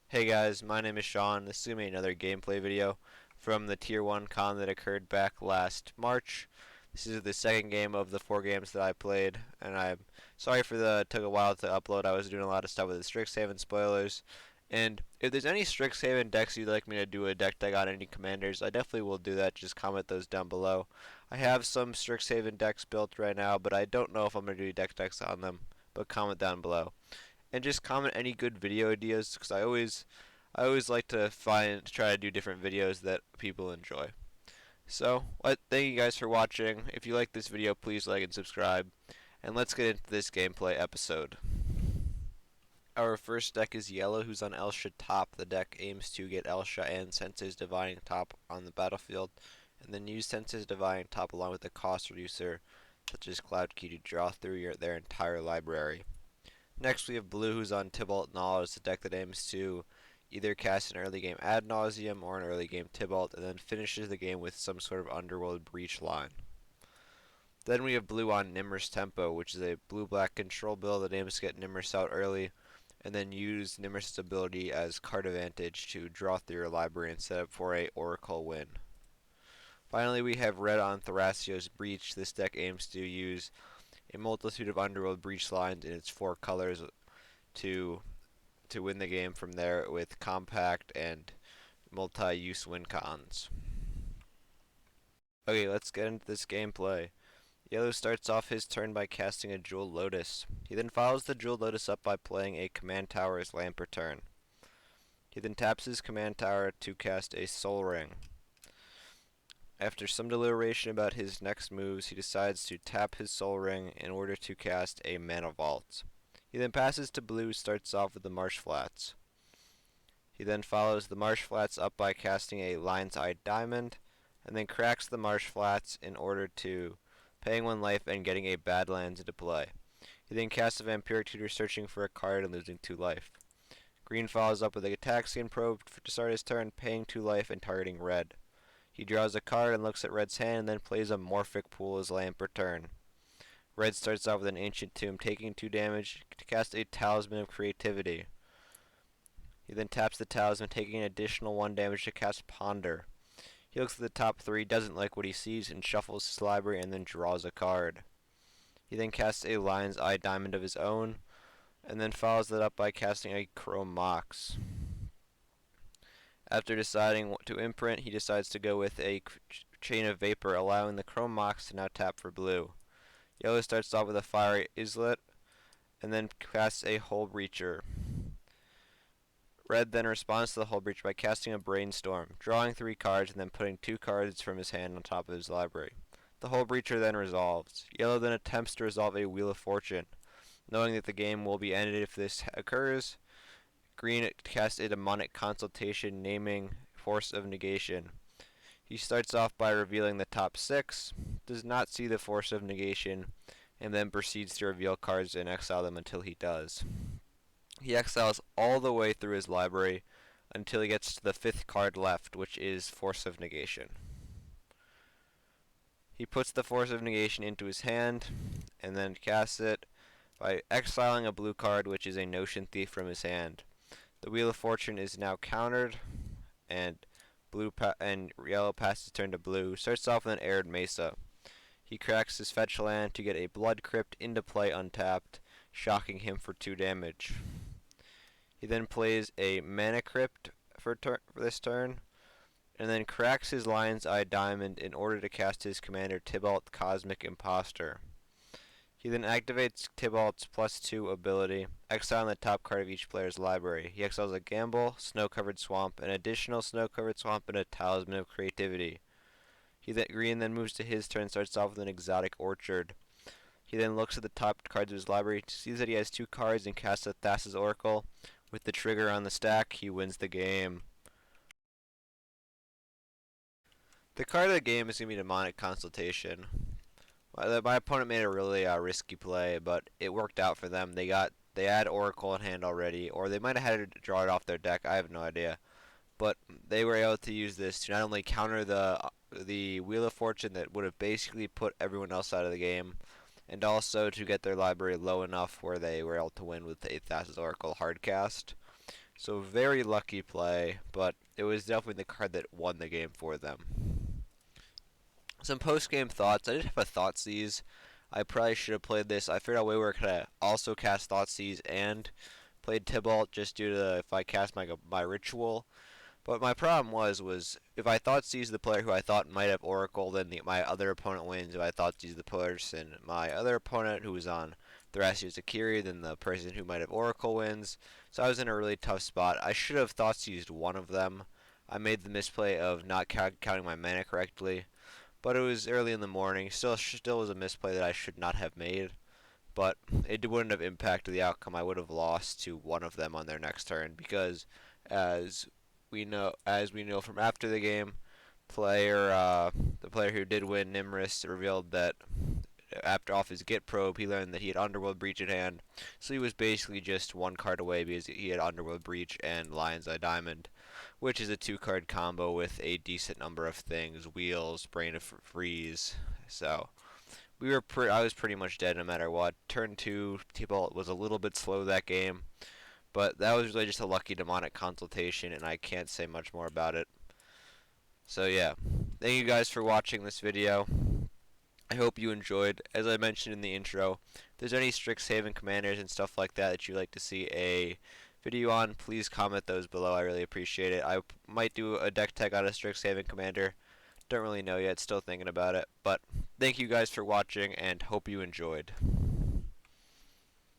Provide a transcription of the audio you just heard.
Hey guys, my name is Sean. This is going to be another gameplay video from the Tier 1 Con that occurred back last March. This is the second game of the 4 games that I played, and I'm sorry for the took a while to upload. I was doing a lot of stuff with the Strixhaven spoilers. And if there's any Strixhaven decks you'd like me to do a deck tag on any commanders, I definitely will do that. Just comment those down below. I have some Strixhaven decks built right now, but I don't know if I'm going to do deck decks on them. But comment down below and just comment any good video ideas because I always like to try to do different videos that people enjoy. So, thank you guys for watching. If you like this video, please like and subscribe. And let's get into this gameplay episode. Our first deck is yellow, who's on Elsha top. The deck aims to get Elsha and Senses Divining top on the battlefield, and then use Senses Divining top along with a cost reducer, such as Cloud Key, to draw through their entire library. Next, we have blue, who's on Tybalt Knowledge, the deck that aims to either cast an early game Ad Nauseam or an early game Tybalt, and then finishes the game with some sort of Underworld Breach line. Then we have blue on Nymris Tempo, which is a blue-black control build that aims to get Nymris out early, and then use Nymris' ability as card advantage to draw through your library and set up for a Oracle win. Finally, we have red on Thrasios Breach. This deck aims to use a multitude of Underworld Breach lines in its 4 colors to win the game from there with compact and multi-use win cons. Okay, let's get into this gameplay. Yellow starts off his turn by casting a Jeweled Lotus. He then follows the Jeweled Lotus up by playing a Command Tower as land per turn. He then taps his Command Tower to cast a Soul Ring. After some deliberation about his next moves, he decides to tap his Soul Ring in order to cast a Mana Vault. He then passes to blue, starts off with the Marsh Flats. He then follows the Marsh Flats up by casting a Lion's Eye Diamond, and then cracks the Marsh Flats in order to paying 1 life and getting a Badlands into play. He then casts a Vampiric Tutor, searching for a card and losing 2 life. Green follows up with a Gitaxian Probe to start his turn, paying 2 life and targeting red. He draws a card and looks at red's hand, and then plays a Morphic Pool as land per turn. Red starts off with an Ancient Tomb, taking 2 damage to cast a Talisman of Creativity. He then taps the Talisman, taking an additional 1 damage to cast Ponder. He looks at the top 3, doesn't like what he sees, and shuffles his library and then draws a card. He then casts a Lion's Eye Diamond of his own, and then follows that up by casting a Chrome Mox. After deciding what to imprint, he decides to go with a Chain of Vapor, allowing the Chrome Mox to now tap for blue. Yellow starts off with a Fiery Islet, and then casts a Hull Breacher. Red then responds to the Hull Breacher by casting a Brainstorm, drawing 3 cards, and then putting 2 cards from his hand on top of his library. The Hull Breacher then resolves. Yellow then attempts to resolve a Wheel of Fortune. Knowing that the game will be ended if this occurs, Green casts a Demonic Consultation, naming Force of Negation. He starts off by revealing the top 6, does not see the Force of Negation, and then proceeds to reveal cards and exile them until he does. He exiles all the way through his library until he gets to the 5th card left, which is Force of Negation. He puts the Force of Negation into his hand and then casts it by exiling a blue card, which is a Notion Thief, from his hand. The Wheel of Fortune is now countered, and yellow passes turn to blue. Starts off with an Arid Mesa. He cracks his fetch land to get a Blood Crypt into play untapped, shocking him for 2 damage. He then plays a Mana Crypt for this turn, and then cracks his Lion's Eye Diamond in order to cast his commander Tybalt Cosmic Impostor. He then activates Tybalt's +2 ability, exiling the top card of each player's library. He exiles a Gamble, Snow-Covered Swamp, an additional Snow-Covered Swamp, and a Talisman of Creativity. Green then moves to his turn and starts off with an Exotic Orchard. He then looks at the top cards of his library, sees that he has 2 cards, and casts a Thassa's Oracle. With the trigger on the stack, he wins the game. The card of the game is going to be Demonic Consultation. My opponent made a really risky play, but it worked out for them. They had Oracle in hand already, or they might have had to draw it off their deck. I have no idea. But they were able to use this to not only counter the Wheel of Fortune that would have basically put everyone else out of the game, and also to get their library low enough where they were able to win with a Thassa's Oracle hardcast. So very lucky play, but it was definitely the card that won the game for them. Some post-game thoughts. I did have a Thoughtseize. I probably should have played this. I figured out a way where I could also cast Thoughtseize and played Tybalt just due to if I cast my ritual. But my problem was if I Thoughtseize the player who I thought might have Oracle, then my other opponent wins. If I Thoughtseize the person, my other opponent who was on Thrasios Akiri, then the person who might have Oracle wins. So I was in a really tough spot. I should have Thoughtseized one of them. I made the misplay of not counting my mana correctly, but it was early in the morning. Still was a misplay that I should not have made. But it wouldn't have impacted the outcome. I would have lost to one of them on their next turn because, as as we know from after the game, the player who did win, Nymris, revealed that after off his Git probe, he learned that he had Underworld Breach in hand. So he was basically just one card away because he had Underworld Breach and Lion's Eye Diamond, which is a two-card combo with a decent number of things: Wheels, Brain of Freeze. So I was pretty much dead no matter what. Turn 2, T-Ball was a little bit slow that game, but that was really just a lucky demonic consultation, and I can't say much more about it. So yeah, thank you guys for watching this video. I hope you enjoyed. As I mentioned in the intro, if there's any Strixhaven commanders and stuff like that that you'd like to see a video on, please comment those below. I really appreciate it. I might do a deck tech on a Strixhaven commander. Don't really know yet, still thinking about it. But thank you guys for watching and hope you enjoyed.